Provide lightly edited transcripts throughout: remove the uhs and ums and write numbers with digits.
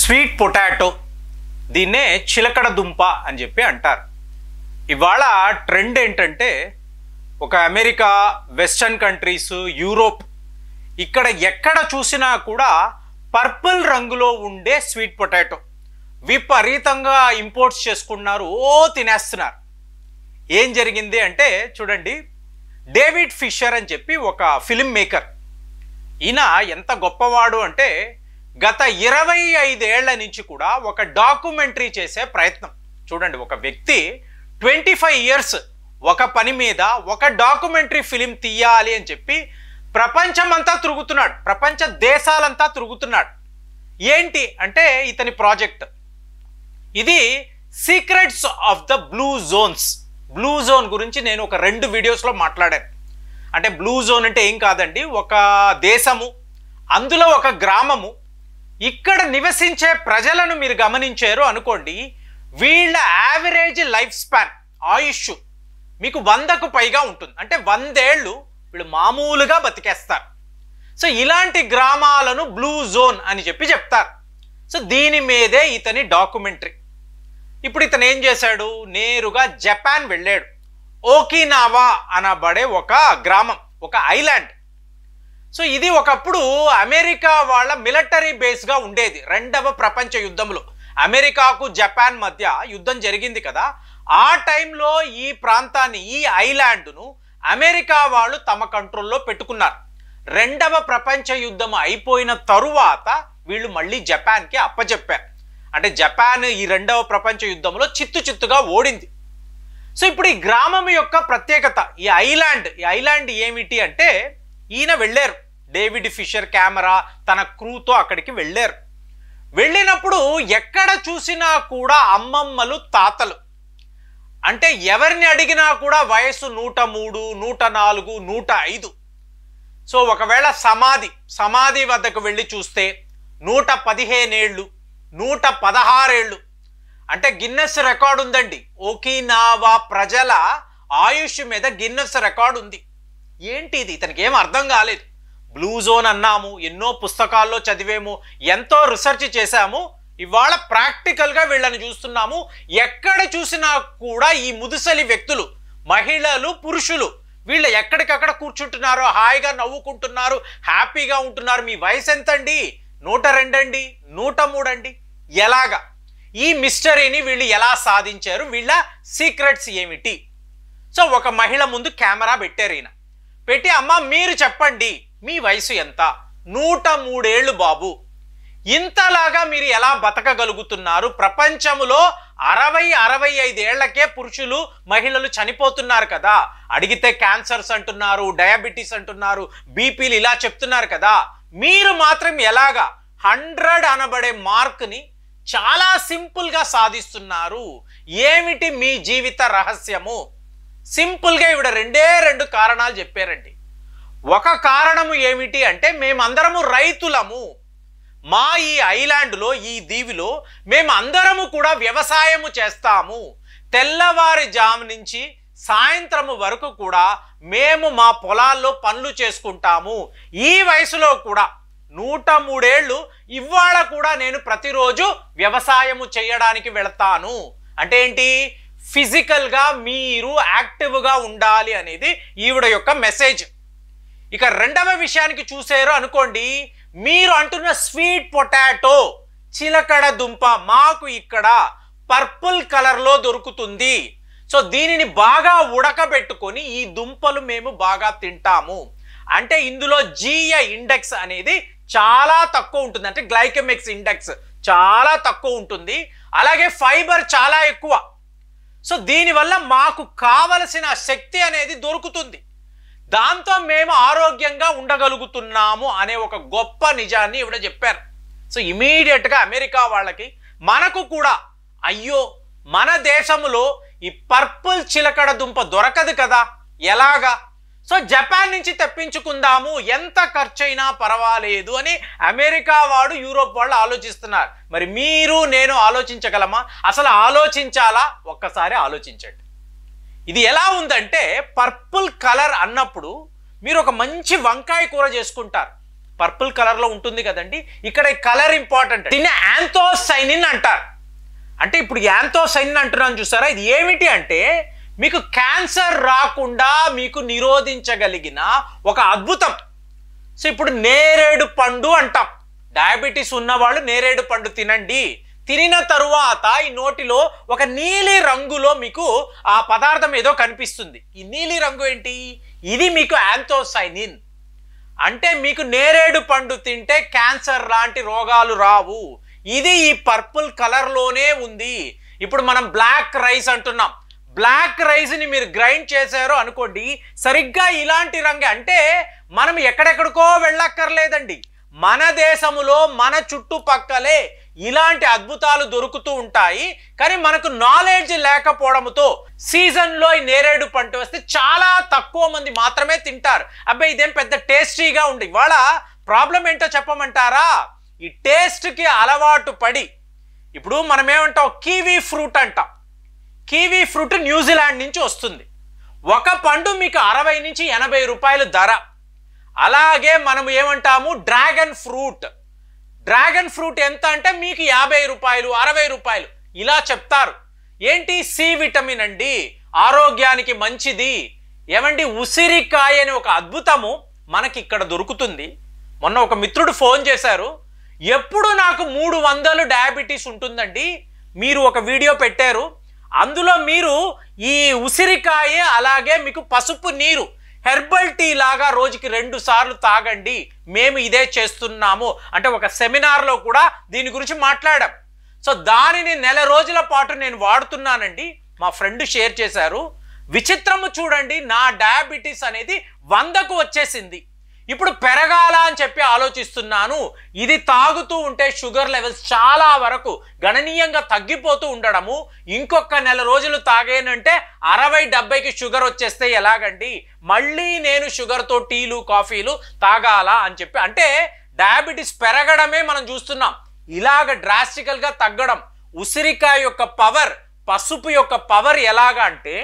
Sweet potato, దీన్నే చిలకడ దుంప అని చెప్పి అంటారు. ఇవాళ ట్రెండ్ ఏంటంటే ఒక అమెరికా, వెస్టర్న్ కంట్రీస్, యూరోప్, ఇక్కడ ఎక్కడ చూసినా కూడా పర్పుల్ రంగులో ఉండే స్వీట్ పొటాటో విపరీతంగా ఇంపోర్ట్స్ చేసుకున్నారు, తినేస్తున్నారు. ఏం జరిగింది అంటే చూడండి, డేవిడ్ ఫిషర్ అని చెప్పి ఒక ఫిలిం మేకర్. ఈయన ఎంత గొప్పవాడు అంటే గత 25 ఏళ్ల నుంచి కూడా ఒక డాక్యుమెంటరీ చేసే ప్రయత్నం. చూడండి, ఒక వ్యక్తి 25 ఇయర్స్ ఒక పని మీద ఒక డాక్యుమెంటరీ ఫిలిం తీయాలి అని చెప్పి ప్రపంచమంతా తిరుగుతున్నాడు, ప్రపంచ దేశాలంతా తిరుగుతున్నాడు. ఏంటి అంటే ఇతని ప్రాజెక్ట్ ఇది secrets of the blue zones. Blue zone గురించి నేను ఒక 2 వీడియోస్లో మాట్లాడాను. అంటే బ్లూ జోన్ అంటే ఏం కాదండి, ఒక దేశము, అందులో ఒక గ్రామము. ఇక్కడ నివసించే ప్రజలను మీరు గమనించారు అనుకోండి, వీళ్ళ యావరేజ్ లైఫ్ స్పాన్, ఆయుష్ మీకు 100కు పైగా ఉంటుంది. అంటే 100 ఏళ్ళు వీళ్ళు మామూలుగా బతికేస్తారు. సో ఇలాంటి గ్రామాలను బ్లూ జోన్ అని చెప్పి చెప్తారు. సో దీని మీదే ఇతని డాక్యుమెంటరీ. ఇప్పుడు ఇతను ఏం చేశాడు, నేరుగా జపాన్ వెళ్ళాడు. ఓకినావా అనబడే ఒక గ్రామం, ఒక ఐలాండ్. సో ఇది ఒకప్పుడు అమెరికా వాళ్ళ మిలిటరీ బేస్గా ఉండేది. 2వ ప్రపంచ యుద్ధంలో అమెరికాకు జపాన్ మధ్య యుద్ధం జరిగింది కదా, ఆ టైంలో ఈ ప్రాంతాన్ని, ఈ ఐలాండ్ను అమెరికా వాళ్ళు తమ కంట్రోల్లో పెట్టుకున్నారు. 2వ ప్రపంచ యుద్ధం అయిపోయిన తరువాత వీళ్ళు మళ్ళీ జపాన్కి అప్పచెప్పారు. అంటే జపాన్ ఈ 2వ ప్రపంచ యుద్ధంలో చిత్తుగా ఓడింది. సో ఇప్పుడు ఈ గ్రామం యొక్క ప్రత్యేకత, ఈ ఐలాండ్ ఏమిటి అంటే, ఈయన వెళ్ళారు, డేవిడ్ ఫిషర్ కెమెరా తన క్రూతో అక్కడికి వెళ్ళారు. వెళ్ళినప్పుడు ఎక్కడ చూసినా కూడా అమ్మమ్మలు, తాతలు. అంటే ఎవరిని అడిగినా కూడా వయసు 103, 104, 105. సో ఒకవేళ సమాధి వద్దకు వెళ్ళి చూస్తే 115 ఏళ్ళు, 116 ఏళ్ళు. అంటే గిన్నెస్ రికార్డు ఉందండి. ఓకినావా ప్రజల ఆయుష్ మీద గిన్నెస్ రికార్డు ఉంది. ఏంటి ఇది, ఇతనికి ఏం అర్థం కాలేదు. బ్లూ జోన్ అన్నాము, ఎన్నో పుస్తకాల్లో చదివేము, ఎంతో రీసెర్చ్ చేశాము. ఇవాళ ప్రాక్టికల్గా వీళ్ళని చూస్తున్నాము. ఎక్కడ చూసినా కూడా ఈ ముదుసలి వ్యక్తులు, మహిళలు, పురుషులు, వీళ్ళు ఎక్కడికక్కడ కూర్చుంటున్నారు, హాయిగా నవ్వుకుంటున్నారు, హ్యాపీగా ఉంటున్నారు. మీ వయసు ఎంతండి? 102 అండి, 103 అండి. ఎలాగా ఈ మిస్టరీని వీళ్ళు ఎలా సాధించారు, వీళ్ళ సీక్రెట్స్ ఏమిటి? సో ఒక మహిళ ముందు కెమెరా పెట్టారు. ఈయన పెట్టి, అమ్మ మీరు చెప్పండి, మీ వయసు ఎంత? 103 ఏళ్ళు బాబు. ఇంతలాగా మీరు ఎలా బతకగలుగుతున్నారు? ప్రపంచంలో 60-65 ఏళ్లకే పురుషులు, మహిళలు చనిపోతున్నారు కదా. అడిగితే క్యాన్సర్స్ అంటున్నారు, డయాబెటీస్ అంటున్నారు, బీపీలు ఇలా చెప్తున్నారు కదా. మీరు మాత్రం ఎలాగా 100 అనబడే మార్క్ని చాలా సింపుల్గా సాధిస్తున్నారు? ఏమిటి మీ జీవిత రహస్యము? సింపుల్గా ఇవిడ 2 కారణాలు చెప్పారండి. ఒక కారణము ఏమిటి అంటే, మేమందరము రైతులము. మా ఈ ఐలాండ్లో, ఈ దీవిలో మేమందరము కూడా వ్యవసాయము చేస్తాము. తెల్లవారుజాము నుంచి సాయంత్రము వరకు కూడా మేము మా పొలాల్లో పనులు చేసుకుంటాము. ఈ వయసులో కూడా 103 ఏళ్ళు, ఇవాళ కూడా నేను ప్రతిరోజు వ్యవసాయము చేయడానికి వెళతాను. అంటే ఏంటి, ఫిజికల్గా మీరు యాక్టివ్గా ఉండాలి అనేది ఈవిడ యొక్క మెసేజ్. ఇక 2వ విషయానికి చూసారు అనుకోండి, మీరు అంటున్న స్వీట్ పొటాటో, చిలకడ దుంప మాకు ఇక్కడ పర్పుల్ కలర్లో దొరుకుతుంది. సో దీనిని బాగా ఉడకబెట్టుకొని ఈ దుంపలు మేము బాగా తింటాము. అంటే ఇందులో GI ఇండెక్స్ అనేది చాలా తక్కువ ఉంటుంది. అంటే గ్లైకెమిక్స్ ఇండెక్స్ చాలా తక్కువ ఉంటుంది. అలాగే ఫైబర్ చాలా ఎక్కువ. సో దీనివల్ల మాకు కావలసిన శక్తి అనేది దొరుకుతుంది. దాంతో మేము ఆరోగ్యంగా ఉండగలుగుతున్నాము అనే ఒక గొప్ప నిజాన్ని ఇవిడ చెప్పారు. సో ఇమీడియట్గా అమెరికా వాళ్ళకి, మనకు కూడా, అయ్యో మన దేశంలో ఈ పర్పుల్ చిలకడ దుంప దొరకదు కదా, ఎలాగా? సో జపాన్ నుంచి తెప్పించుకుందాము, ఎంత ఖర్చైనా పర్వాలేదు అని అమెరికా వాడు, యూరోప్ వాళ్ళు ఆలోచిస్తున్నారు. మరి మీరు నేను ఆలోచించగలమా? అసలు ఆలోచించాలా? ఒక్కసారి ఆలోచించండి. ఇది ఎలా ఉందంటే, పర్పుల్ కలర్ అన్నప్పుడు మీరు ఒక మంచి వంకాయ కూర చేసుకుంటారు. పర్పుల్ కలర్లో ఉంటుంది కదండి. ఇక్కడ ఈ కలర్ ఇంపార్టెంట్. దీన్ని యాంథోసైనిన్ అంటారు. అంటే ఇప్పుడు యాంథోసైనిన్ అంటున్నాను చూసారా, ఇది ఏమిటి అంటే మీకు క్యాన్సర్ రాకుండా మీకు నిరోధించగలిగిన ఒక అద్భుతం. సో ఇప్పుడు నేరేడు పండు అంటాం. డయాబెటీస్ ఉన్నవాళ్ళు నేరేడు పండు తినండి. తినిన తరువాత ఈ నోటిలో ఒక నీలి రంగులో మీకు ఆ పదార్థం ఏదో కనిపిస్తుంది. ఈ నీలి రంగు ఏంటి? ఇది మీకు యాంథోసైనిన్. అంటే మీకు నేరేడు పండు తింటే క్యాన్సర్ లాంటి రోగాలు రావు. ఇది ఈ పర్పుల్ కలర్లోనే ఉంది. ఇప్పుడు మనం బ్లాక్ రైస్ అంటున్నాం. బ్లాక్ రైస్ని మీరు గ్రైండ్ చేశారు అనుకోండి, సరిగ్గా ఇలాంటి రంగు. అంటే మనం ఎక్కడెక్కడికో వెళ్ళక్కర్లేదండి. మన దేశములో మన చుట్టుపక్కలే ఇలాంటి అద్భుతాలు దొరుకుతూ ఉంటాయి. కానీ మనకు నాలెడ్జ్ లేకపోవడంతో సీజన్లో ఈ నేరేడు పండు వస్తే చాలా తక్కువ మంది మాత్రమే తింటారు. అబ్బాయి ఇదేం పెద్ద టేస్టీగా ఉంది. ఇవాళ ప్రాబ్లం ఏంటో చెప్పమంటారా? ఈ టేస్ట్కి అలవాటు పడి ఇప్పుడు మనం ఏమంటాం, కివీ ఫ్రూట్ అంటాం. కివీ ఫ్రూట్ న్యూజిలాండ్ నుంచి వస్తుంది. ఒక పండు మీకు 60 నుంచి 80 రూపాయలు ధర. అలాగే మనం ఏమంటాము, డ్రాగన్ ఫ్రూట్. డ్రాగన్ ఫ్రూట్ ఎంత అంటే మీకు 50 రూపాయలు 60 రూపాయలు ఇలా చెప్తారు. ఏంటి? సి విటమిన్ అండి, ఆరోగ్యానికి మంచిది. ఏమండి, ఉసిరికాయ అనే ఒక అద్భుతము మనకి ఇక్కడ దొరుకుతుంది. మొన్న ఒక మిత్రుడు ఫోన్ చేశారు, ఎప్పుడు నాకు 300 డయాబెటీస్ ఉంటుందండి. మీరు ఒక వీడియో పెట్టారు, అందులో మీరు ఈ ఉసిరికాయ అలాగే మీకు పసుపు నీరు హెర్బల్ టీ లాగా రోజుకి 2 సార్లు తాగండి, మేము ఇదే చేస్తున్నాము అంటే ఒక సెమినార్లో కూడా దీని గురించి మాట్లాడాం. సో దానిని నెల రోజుల పాటు నేను వాడుతున్నానండి. మా ఫ్రెండ్ షేర్ చేశారు. విచిత్రము చూడండి, నా డయాబెటీస్ అనేది 100కు వచ్చేసింది. ఇప్పుడు పెరగాల అని చెప్పి ఆలోచిస్తున్నాను. ఇది తాగుతూ ఉంటే షుగర్ లెవెల్స్ చాలా వరకు గణనీయంగా తగ్గిపోతూ ఉండడము. ఇంకొక నెల రోజులు తాగేనంటే 60-70కి షుగర్ వచ్చేస్తే ఎలాగండి? మళ్ళీ నేను షుగర్తో టీలు కాఫీలు తాగాలా అని చెప్పి, అంటే డయాబెటీస్ పెరగడమే మనం చూస్తున్నాం. ఇలాగ డ్రాస్టికల్గా తగ్గడం. ఉసిరికాయ యొక్క పవర్, పసుపు యొక్క పవర్ ఎలాగా అంటే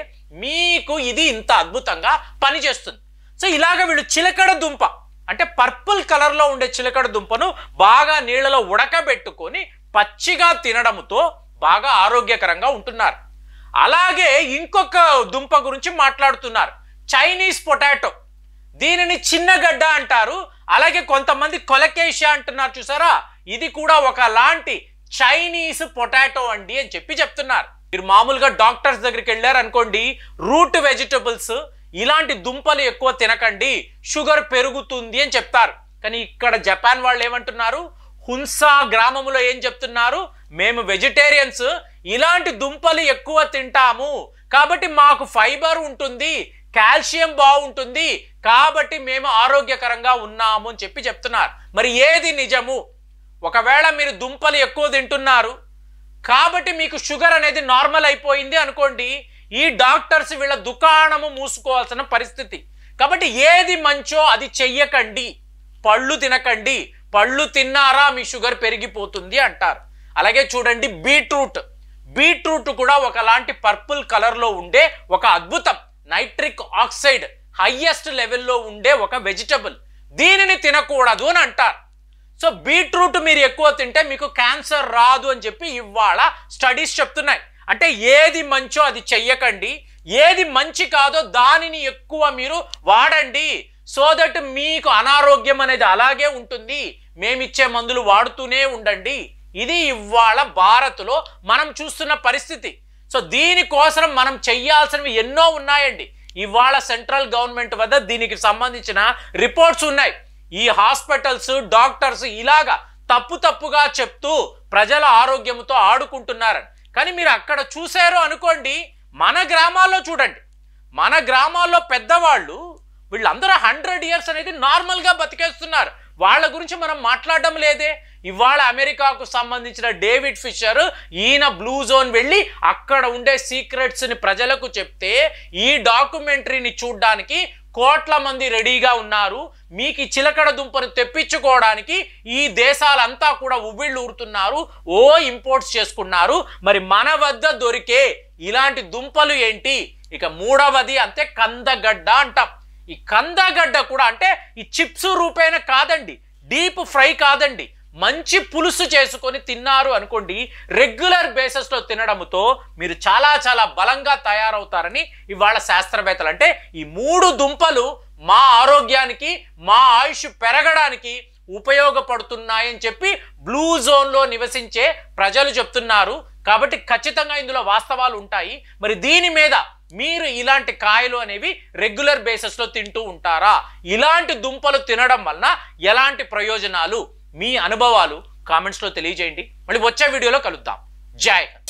మీకు ఇది ఇంత అద్భుతంగా పనిచేస్తుంది. సో ఇలాగ వీళ్ళు చిలకడ దుంప అంటే పర్పుల్ కలర్లో ఉండే చిలకడ దుంపను బాగా నీళ్ళలో ఉడకబెట్టుకొని పచ్చిగా తినడంతో బాగా ఆరోగ్యకరంగా ఉంటున్నారు. అలాగే ఇంకొక దుంప గురించి మాట్లాడుతున్నారు, చైనీస్ పొటాటో. దీనిని చిన్నగడ్డ అంటారు. అలాగే కొంతమంది కొలకేషియా అంటున్నారు చూసారా, ఇది కూడా ఒకలాంటి చైనీస్ పొటాటో అండి అని చెప్పి చెప్తున్నారు. మీరు మామూలుగా డాక్టర్స్ దగ్గరికి వెళ్ళారు అనుకోండి, రూట్ వెజిటబుల్స్ ఇలాంటి దుంపలు ఎక్కువ తినకండి, షుగర్ పెరుగుతుంది అని చెప్తారు. కానీ ఇక్కడ జపాన్ వాళ్ళు ఏమంటున్నారు, హున్సా గ్రామంలో ఏం చెప్తున్నారు, మేము వెజిటేరియన్స్, ఇలాంటి దుంపలు ఎక్కువ తింటాము కాబట్టి మాకు ఫైబర్ ఉంటుంది, కాల్షియం బాగుంటుంది, కాబట్టి మేము ఆరోగ్యకరంగా ఉన్నాము అని చెప్పి చెప్తున్నారు. మరి ఏది నిజము? ఒకవేళ మీరు దుంపలు ఎక్కువ తింటున్నారు కాబట్టి మీకు షుగర్ అనేది నార్మల్ అయిపోయింది అనుకోండి, ఈ డాక్టర్స్ వీళ్ళ దుకాణము మూసుకోవాల్సిన పరిస్థితి. కాబట్టి ఏది మంచో అది చెయ్యకండి. పళ్ళు తినకండి, పళ్ళు తిన్నారా మీ షుగర్ పెరిగిపోతుంది అంటారు. అలాగే చూడండి బీట్రూట్. బీట్రూట్ కూడా ఒకలాంటి పర్పుల్ కలర్లో ఉండే ఒక అద్భుతం. నైట్రిక్ ఆక్సైడ్ హైయెస్ట్ లెవెల్లో ఉండే ఒక వెజిటబుల్. దీనిని తినకూడదు అని అంటారు. సో బీట్రూట్ మీరు ఎక్కువ తింటే మీకు క్యాన్సర్ రాదు అని చెప్పి ఇవాళ స్టడీస్ చెప్తున్నాయి. అంటే ఏది మంచో అది చెయ్యకండి, ఏది మంచి కాదో దానిని ఎక్కువ మీరు వాడండి. సో దట్ మీకు అనారోగ్యం అనేది అలాగే ఉంటుంది. మేమిచ్చే మందులు వాడుతూనే ఉండండి. ఇది ఇవాళ భారత్లో మనం చూస్తున్న పరిస్థితి. సో దీనికోసం మనం చెయ్యాల్సినవి ఎన్నో ఉన్నాయండి. ఇవాళ సెంట్రల్ గవర్నమెంట్ వద్ద దీనికి సంబంధించిన రిపోర్ట్స్ ఉన్నాయి. ఈ హాస్పిటల్స్, డాక్టర్స్ ఇలాగా తప్పుగా చెప్తూ ప్రజల ఆరోగ్యంతో ఆడుకుంటున్నారు. కానీ మీరు అక్కడ చూశారు అనుకోండి, మన గ్రామాల్లో చూడండి, మన గ్రామాల్లో పెద్దవాళ్ళు వీళ్ళందరూ 100 ఇయర్స్ అనేది నార్మల్గా బతికేస్తున్నారు. వాళ్ళ గురించి మనం మాట్లాడడం లేదే. ఇవాళ అమెరికాకు సంబంధించిన డేవిడ్ ఫిషర్, ఈయన బ్లూ జోన్ వెళ్ళి అక్కడ ఉండే సీక్రెట్స్ని ప్రజలకు చెప్తే ఈ డాక్యుమెంటరీని చూడడానికి కోట్ల మంది రెడీగా ఉన్నారు. మీకు చిలకడ దుంపను తెప్పించుకోవడానికి ఈ దేశాలంతా కూడా ఉవ్విళ్ళు ఊరుతున్నారు, ఓ ఇంపోర్ట్స్ చేసుకున్నారు. మరి మన వద్ద దొరికే ఇలాంటి దుంపలు ఏంటి? ఇక మూడవది అంతే, కందగడ్డ అంటాం. ఈ కందగడ్డ కూడా అంటే ఈ చిప్స్ రూపేణ కాదండి, డీప్ ఫ్రై కాదండి, మంచి పులుసు చేసుకొని తిన్నారు అనుకోండి, రెగ్యులర్ బేసిస్లో తినడంతో మీరు చాలా చాలా బలంగా తయారవుతారని ఇవాళ శాస్త్రవేత్తలు, అంటే ఈ 3 దుంపలు మా ఆరోగ్యానికి, మా ఆయుష్ పెరగడానికి ఉపయోగపడుతున్నాయని చెప్పి బ్లూ జోన్లో నివసించే ప్రజలు చెప్తున్నారు. కాబట్టి ఖచ్చితంగా ఇందులో వాస్తవాలు ఉంటాయి. మరి దీని మీద మీరు ఇలాంటి కాయలు అనేవి రెగ్యులర్ బేసిస్లో తింటూ ఉంటారా? ఇలాంటి దుంపలు తినడం వలన ఎలాంటి ప్రయోజనాలు, మీ అనుభవాలు కామెంట్స్లో తెలియజేయండి. మళ్ళీ వచ్చే వీడియోలో కలుద్దాం. జై హింద్.